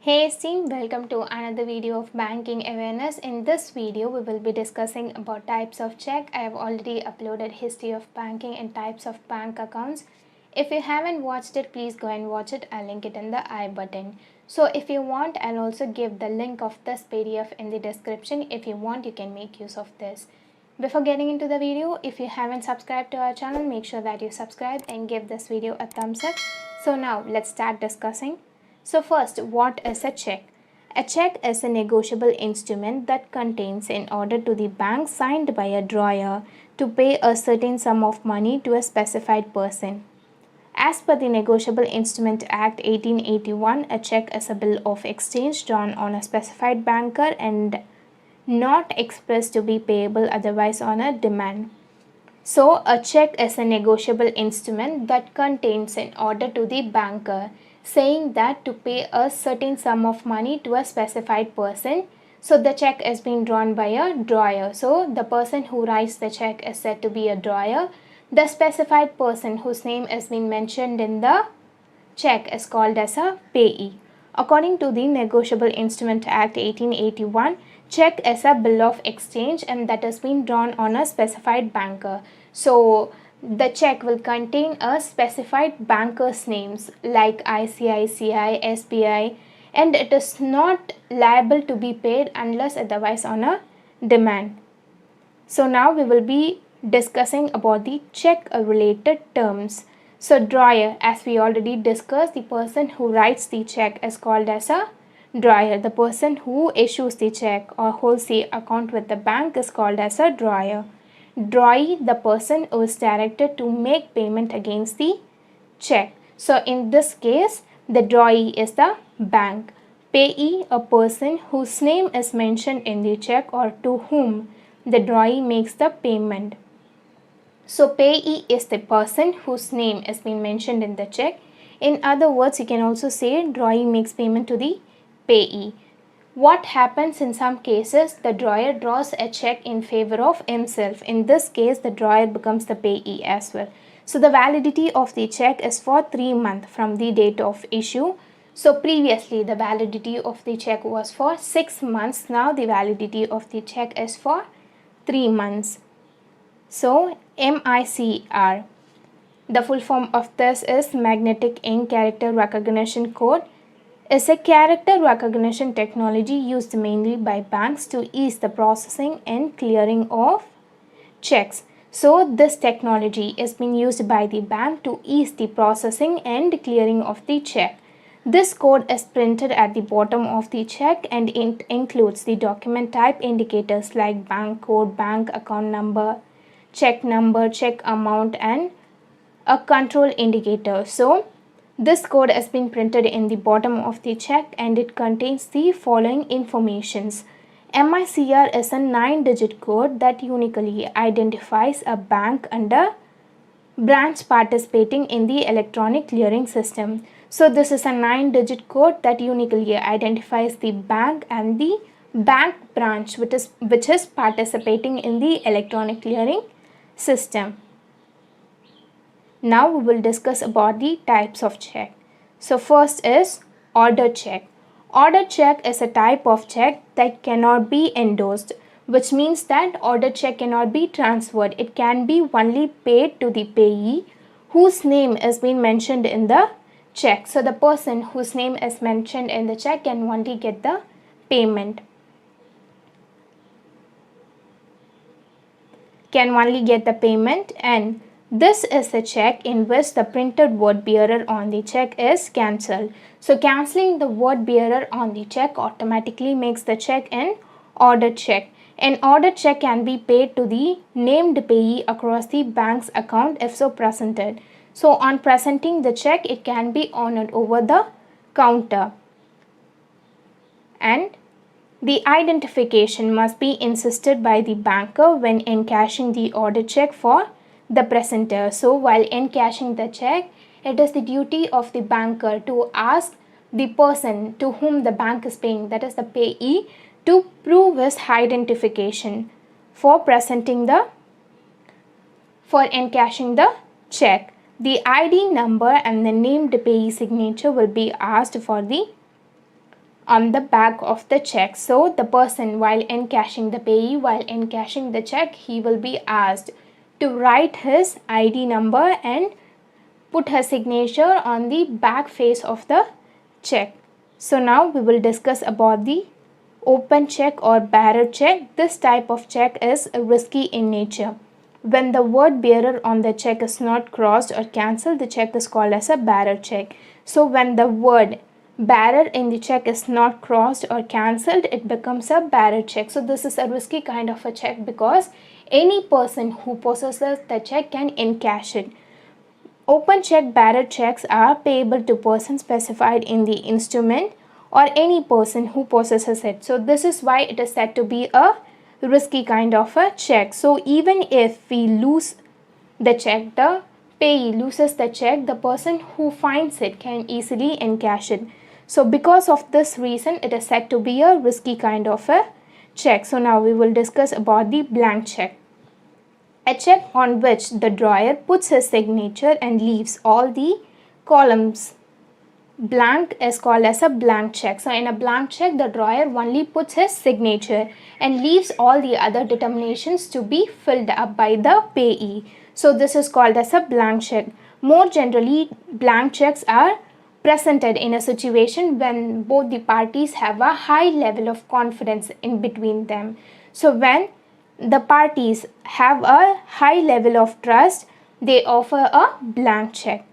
Hey team, welcome to another video of banking awareness. In this video, we will be discussing about types of check. I have already uploaded history of banking and types of bank accounts. If you haven't watched it, please go and watch it. I'll link it in the I button. So if you want, I'll also give the link of this PDF in the description. If you want, you can make use of this. Before getting into the video, if you haven't subscribed to our channel, make sure that you subscribe and give this video a thumbs up. So now let's start discussing. So first, what is a check? A check is a negotiable instrument that contains an order to the bank signed by a drawer to pay a certain sum of money to a specified person. As per the Negotiable Instrument Act 1881, a check is a bill of exchange drawn on a specified banker and not expressed to be payable otherwise on a demand. So, a check is a negotiable instrument that contains an order to the banker saying that to pay a certain sum of money to a specified person. So, the check is being drawn by a drawer. So, the person who writes the check is said to be a drawer. The specified person whose name is being mentioned in the check is called as a payee. According to the Negotiable Instrument Act 1881, check is a bill of exchange and that has been drawn on a specified banker. So, the check will contain a specified banker's names like ICICI, SBI, and it is not liable to be paid unless otherwise on a demand. So, now we will be discussing about the check related terms. So, drawer, as we already discussed, the person who writes the check is called as a drawer. The person who issues the check or holds the account with the bank is called as a drawer. Drawee, the person who is directed to make payment against the check. So, in this case, the drawee is the bank. Payee, a person whose name is mentioned in the check or to whom the drawee makes the payment. So, payee is the person whose name is being mentioned in the check. In other words, you can also say drawee makes payment to the payee. What happens in some cases, the drawer draws a check in favor of himself. In this case, the drawer becomes the payee as well. So, the validity of the check is for 3 months from the date of issue. So, previously the validity of the check was for 6 months. Now, the validity of the check is for 3 months. So, MICR. The full form of this is Magnetic Ink Character Recognition Code. Is a character recognition technology used mainly by banks to ease the processing and clearing of checks. So, this technology is being used by the bank to ease the processing and clearing of the check. This code is printed at the bottom of the check and it includes the document type indicators like bank code, bank account number, check amount, and a control indicator. So, this code has been printed in the bottom of the check and it contains the following informations. MICR is a 9-digit code that uniquely identifies a bank and a branch participating in the electronic clearing system. So, this is a 9-digit code that uniquely identifies the bank and the bank branch which is participating in the electronic clearing system. Now we will discuss about the types of check. So first is order check. Order check is a type of check that cannot be endorsed, which means that order check cannot be transferred. It can be only paid to the payee whose name is being mentioned in the check. So the person whose name is mentioned in the check can only get the payment. And this is the check in which the printed word bearer on the check is cancelled. So, cancelling the word bearer on the check automatically makes the check an order check. An order check can be paid to the named payee across the bank's account if so presented. So, on presenting the check, it can be honored over the counter. And the identification must be insisted by the banker when encashing the order check for the presenter. So, while encashing the check, it is the duty of the banker to ask the person to whom the bank is paying, that is the payee, to prove his identification for encashing the check. The ID number and the named payee signature will be asked for the on the back of the check. So the person, while encashing, the payee, while encashing the check, he will be asked to write his ID number and put her signature on the back face of the check. So now we will discuss about the open check or bearer check. This type of check is risky in nature. When the word bearer on the check is not crossed or cancelled, the check is called as a bearer check. So when the word bearer in the check is not crossed or cancelled, it becomes a bearer check. So this is a risky kind of a check because any person who possesses the check can encash it. Open check bearer checks are payable to person specified in the instrument or any person who possesses it. So this is why it is said to be a risky kind of a check. So even if we lose the check, the payee loses the check, the person who finds it can easily encash it. So because of this reason, it is said to be a risky kind of a check. So now we will discuss about the blank check. A check on which the drawer puts his signature and leaves all the columns blank is called as a blank check. So in a blank check, the drawer only puts his signature and leaves all the other determinations to be filled up by the payee. So this is called as a blank check. More generally, blank checks are presented in a situation when both the parties have a high level of confidence in between them. So when the parties have a high level of trust, they offer a blank check.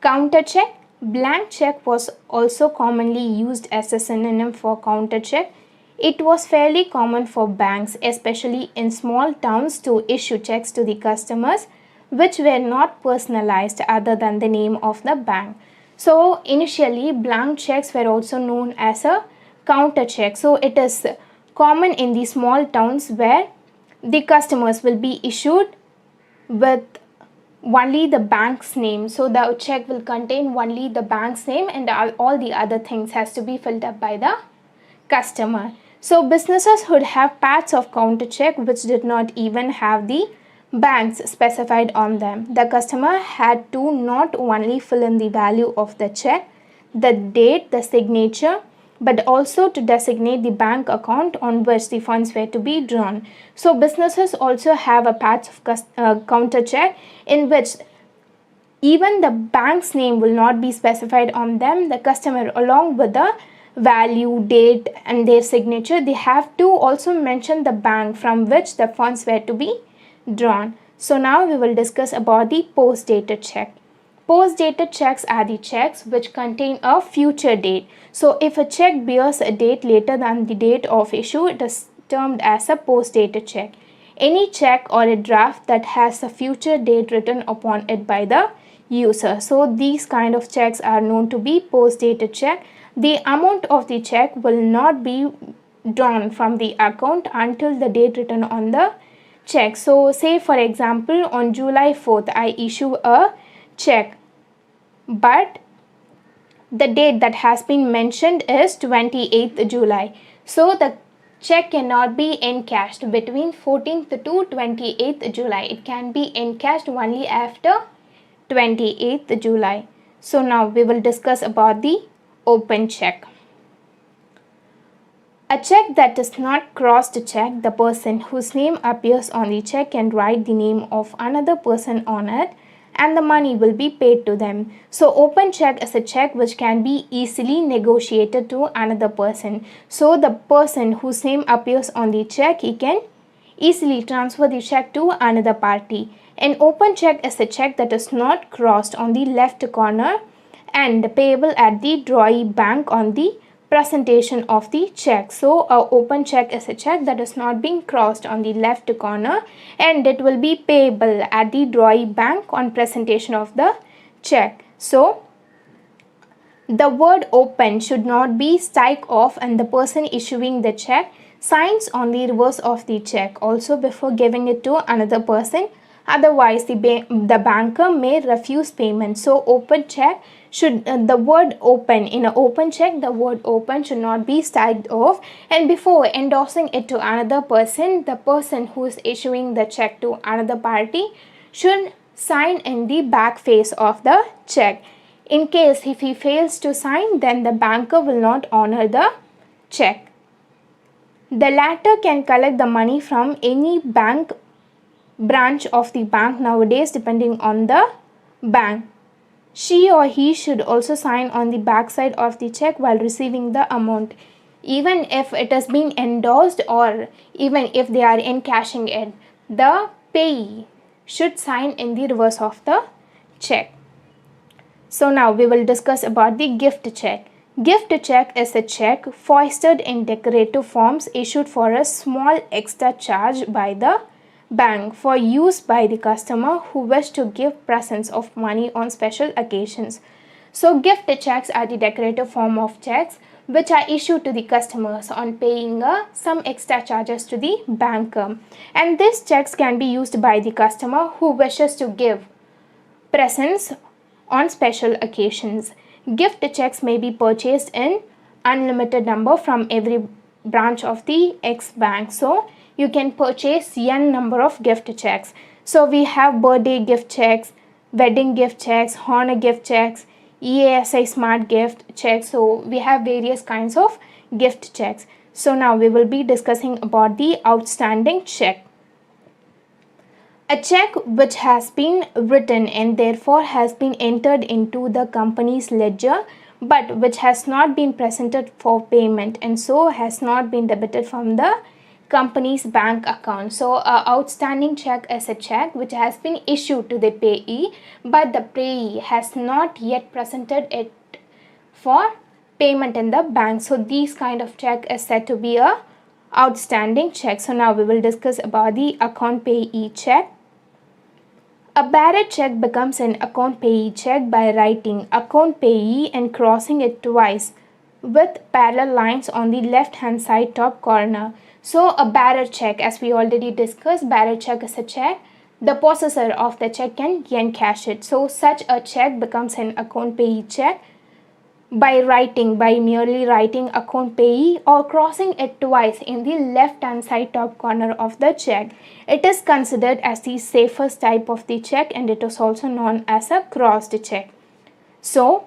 Counter check. Blank check was also commonly used as a synonym for counter check. It was fairly common for banks, especially in small towns, to issue checks to the customers which were not personalized other than the name of the bank. So initially, blank checks were also known as a counter check. So it is common in the small towns where the customers will be issued with only the bank's name. So the check will contain only the bank's name and all the other things has to be filled up by the customer. So businesses would have pads of counter check which did not even have the banks specified on them. The customer had to not only fill in the value of the check, the date, the signature, but also to designate the bank account on which the funds were to be drawn. So businesses also have a patch of counter check in which even the bank's name will not be specified on them. The customer, along with the value, date and their signature, they have to also mention the bank from which the funds were to be drawn. So now we will discuss about the post-dated check. Post-dated checks are the checks which contain a future date. So if a check bears a date later than the date of issue, it is termed as a post-dated check. Any check or a draft that has a future date written upon it by the user. So these kind of checks are known to be post-dated check. The amount of the check will not be drawn from the account until the date written on the check. So say for example, on July 4th, I issue a check, but the date that has been mentioned is 28th July. So the check cannot be encashed between 14th to 28th July. It can be encashed only after 28th July. So now we will discuss about the open check. A check that is not crossed check, the person whose name appears on the check can write the name of another person on it and the money will be paid to them. So open check is a check which can be easily negotiated to another person. So the person whose name appears on the check, he can easily transfer the check to another party. An open check is a check that is not crossed on the left corner and payable at the drawee bank on the presentation of the check. So a open check is a check that is not being crossed on the left corner and it will be payable at the drawee bank on presentation of the check. So the word open should not be strike off and the person issuing the check signs on the reverse of the check also before giving it to another person. Otherwise, the banker may refuse payment. So open check should, the word open, in an open check, the word open should not be striked off. And before endorsing it to another person, the person who is issuing the check to another party should sign in the back face of the check. In case if he fails to sign, then the banker will not honor the check. The latter can collect the money from any bank branch of the bank nowadays depending on the bank. She or he should also sign on the backside of the check while receiving the amount, even if it has been endorsed or even if they are encashing it. The payee should sign in the reverse of the check. So now we will discuss about the gift check. Gift check is a check foisted in decorative forms issued for a small extra charge by the bank for use by the customer who wish to give presents of money on special occasions. So gift checks are the decorative form of checks which are issued to the customers on paying some extra charges to the banker, and these checks can be used by the customer who wishes to give presents on special occasions. Gift checks may be purchased in unlimited number from every branch of the X bank. So you can purchase n number of gift checks. So we have birthday gift checks, wedding gift checks, honor gift checks, EASI smart gift checks. So we have various kinds of gift checks. So now we will be discussing about the outstanding check. A check which has been written and therefore has been entered into the company's ledger but which has not been presented for payment and so has not been debited from the company's bank account. So a outstanding check is a check which has been issued to the payee but the payee has not yet presented it for payment in the bank. So these kind of check is said to be a outstanding check. So now we will discuss about the account payee check. A bearer check becomes an account payee check by writing account payee and crossing it twice with parallel lines on the left hand side top corner. So a bearer check, as we already discussed, bearer check is a check. The possessor of the check can encash it. So such a check becomes an account payee check by merely writing account payee or crossing it twice in the left hand side top corner of the check. It is considered as the safest type of the check and it is also known as a crossed check. So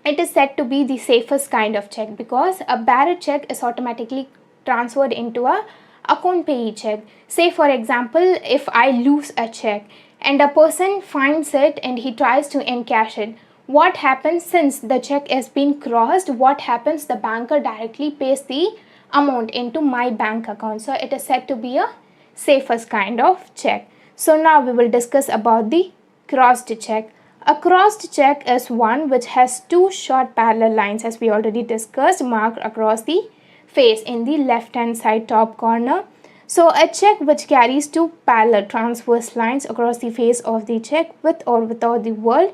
it is said to be the safest kind of check because a bearer check is automatically transferred into a account payee check. Say for example, if I lose a check and a person finds it and he tries to encash it, what happens since the check has been crossed? What happens? The banker directly pays the amount into my bank account. So it is said to be a safest kind of check. So now we will discuss about the crossed check. A crossed check is one which has two short parallel lines, as we already discussed, marked across the face in the left hand side top corner. So a check which carries two parallel transverse lines across the face of the check with or without the word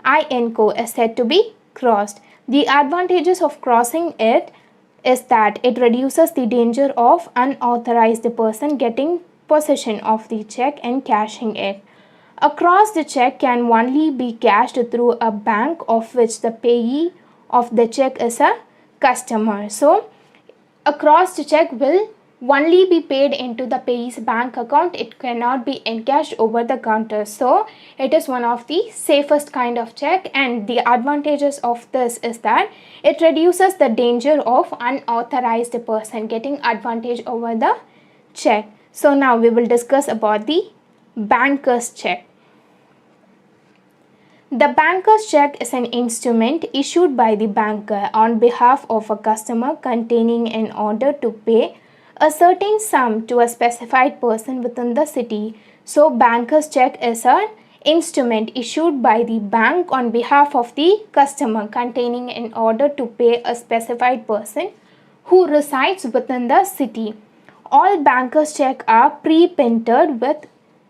INCO is said to be crossed. The advantages of crossing it is that it reduces the danger of unauthorized person getting possession of the check and cashing it. A crossed check can only be cashed through a bank of which the payee of the check is a customer. So a crossed check will only be paid into the payee's bank account. It cannot be encashed over the counter. So it is one of the safest kind of check, and the advantages of this is that it reduces the danger of unauthorized person getting advantage over the check. So now we will discuss about the banker's check. The banker's check is an instrument issued by the banker on behalf of a customer containing an order to pay a certain sum to a specified person within the city. So banker's check is an instrument issued by the bank on behalf of the customer containing an order to pay a specified person who resides within the city. All banker's checks are pre-printed with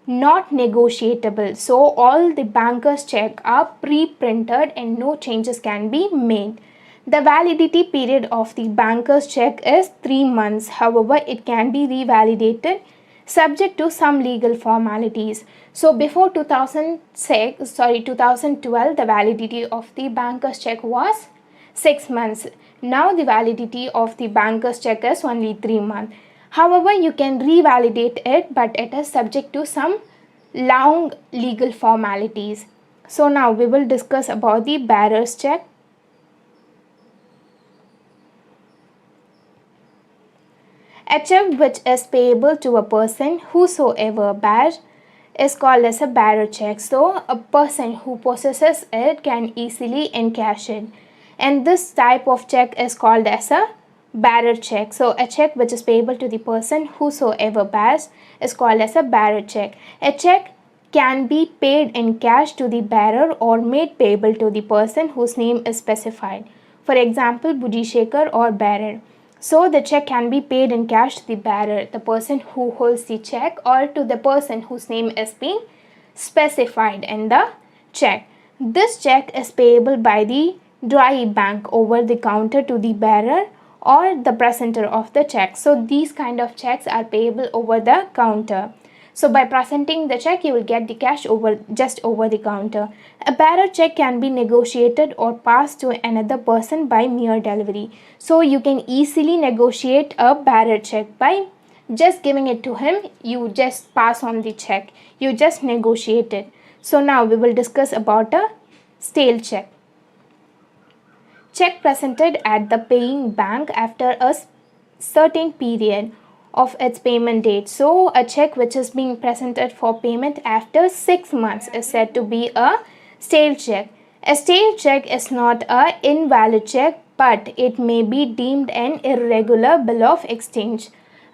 not negotiable. So all the banker's check are pre-printed and no changes can be made. The validity period of the banker's check is 3 months. However, it can be revalidated subject to some legal formalities. So before 2012, the validity of the banker's check was 6 months. Now the validity of the banker's check is only 3 months. However, you can revalidate it, but it is subject to some long legal formalities. So now we will discuss about the bearer's check. A check which is payable to a person whosoever bears is called as a bearer check. So a person who possesses it can easily encash it. And this type of check is called as a bearer check. So a check which is payable to the person whosoever bears is called as a bearer check. A check can be paid in cash to the bearer or made payable to the person whose name is specified. For example, Cheque or bearer. So the check can be paid in cash to the bearer, the person who holds the check, or to the person whose name is being specified in the check. This check is payable by the drawee bank over the counter to the bearer or the presenter of the check. So these kind of checks are payable over the counter. So by presenting the check, you will get the cash just over the counter. A bearer check can be negotiated or passed to another person by mere delivery. So you can easily negotiate a bearer check by just giving it to him. You just pass on the check. You just negotiate it. So now we will discuss about a stale check. Check presented at the paying bank after a certain period of its payment date. So a check which is being presented for payment after 6 months is said to be a stale check. A stale check is not an invalid check, but it may be deemed an irregular bill of exchange.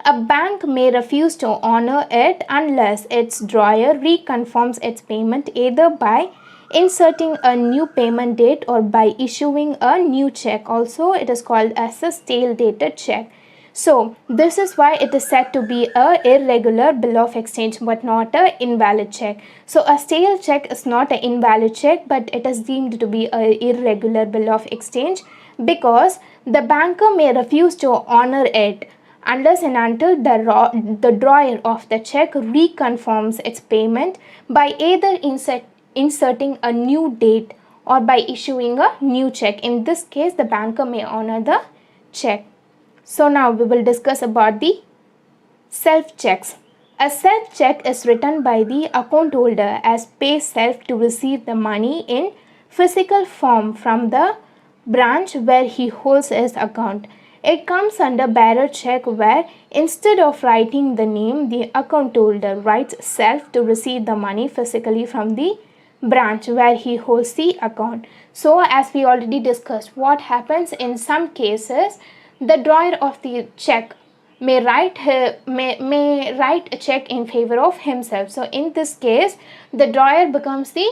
A bank may refuse to honor it unless its drawer reconfirms its payment either by inserting a new payment date or by issuing a new check. Also, it is called as a stale dated check. So this is why it is said to be a irregular bill of exchange but not a invalid check. So a stale check is not an invalid check, but it is deemed to be a irregular bill of exchange because the banker may refuse to honor it unless and until the drawer of the check reconfirms its payment by either inserting a new date or by issuing a new check. In this case, the banker may honor the check. So now we will discuss about the self checks. A self check is written by the account holder as pay self to receive the money in physical form from the branch where he holds his account. It comes under bearer check where instead of writing the name, the account holder writes self to receive the money physically from the branch where he holds the account. So as we already discussed, what happens in some cases, the drawer of the check may write a check in favor of himself. So in this case, the drawer becomes the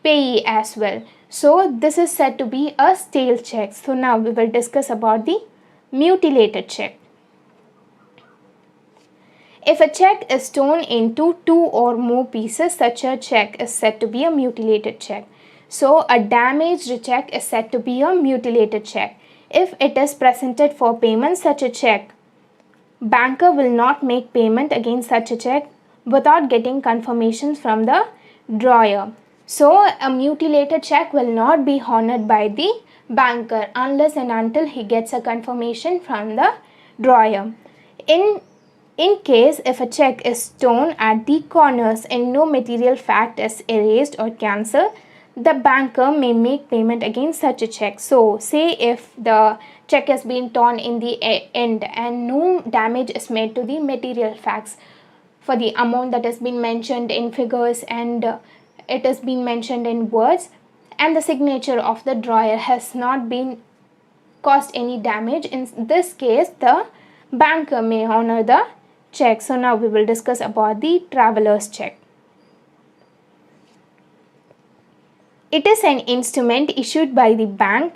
payee as well. So this is said to be a stale check. So now we will discuss about the mutilated check. If a check is torn into 2 or more pieces, such a check is said to be a mutilated check. So a damaged check is said to be a mutilated check. If it is presented for payment, such a check, banker will not make payment against such a check without getting confirmations from the drawer. So a mutilated check will not be honored by the banker unless and until he gets a confirmation from the drawer. In case if a check is torn at the corners and no material fact is erased or cancelled, the banker may make payment against such a check. So say if the check has been torn in the end and no damage is made to the material facts for the amount that has been mentioned in figures and it has been mentioned in words, and the signature of the drawer has not been caused any damage, in this case the banker may honor the check. So now we will discuss about the traveler's check. It is an instrument issued by the bank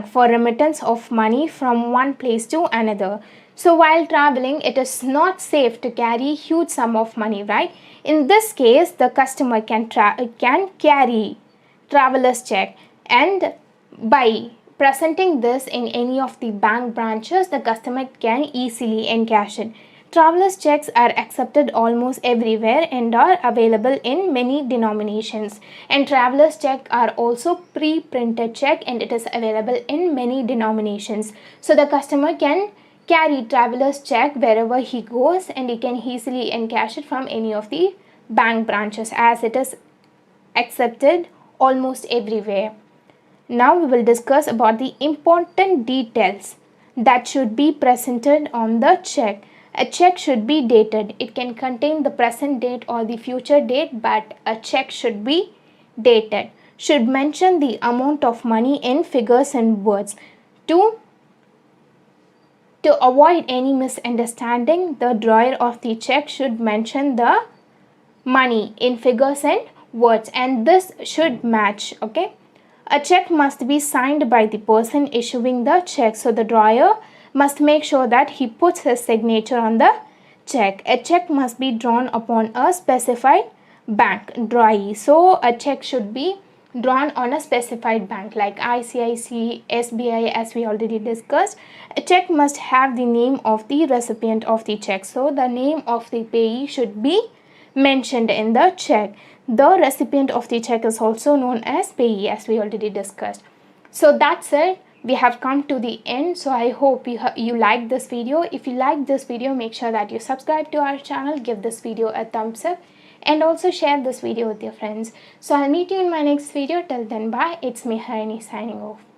for remittance of money from one place to another. So while traveling, it is not safe to carry huge sum of money, right? In this case, the customer can carry traveler's check, and by presenting this in any of the bank branches, the customer can easily encash it. Traveler's checks are accepted almost everywhere and are available in many denominations. And traveler's check are also pre-printed check and it is available in many denominations. So the customer can carry traveler's check wherever he goes and he can easily encash it from any of the bank branches as it is accepted almost everywhere. Now we will discuss about the important details that should be presented on the check. A check should be dated. It can contain the present date or the future date, but a check should be dated. Should mention the amount of money in figures and words. To avoid any misunderstanding, the drawer of the check should mention the money in figures and words, and this should match. Okay, a check must be signed by the person issuing the check, so the drawer must make sure that he puts his signature on the check. A check must be drawn upon a specified bank drawee, so a check should be drawn on a specified bank like ICICI, SBI, as we already discussed. A check must have the name of the recipient of the check, so the name of the payee should be mentioned in the check. The recipient of the check is also known as payee, as we already discussed. So that's it. We have come to the end. So I hope you liked this video. If you liked this video, make sure that you subscribe to our channel, give this video a thumbs up, and also share this video with your friends. So I'll meet you in my next video. Till then, bye. It's me, Harini, signing off.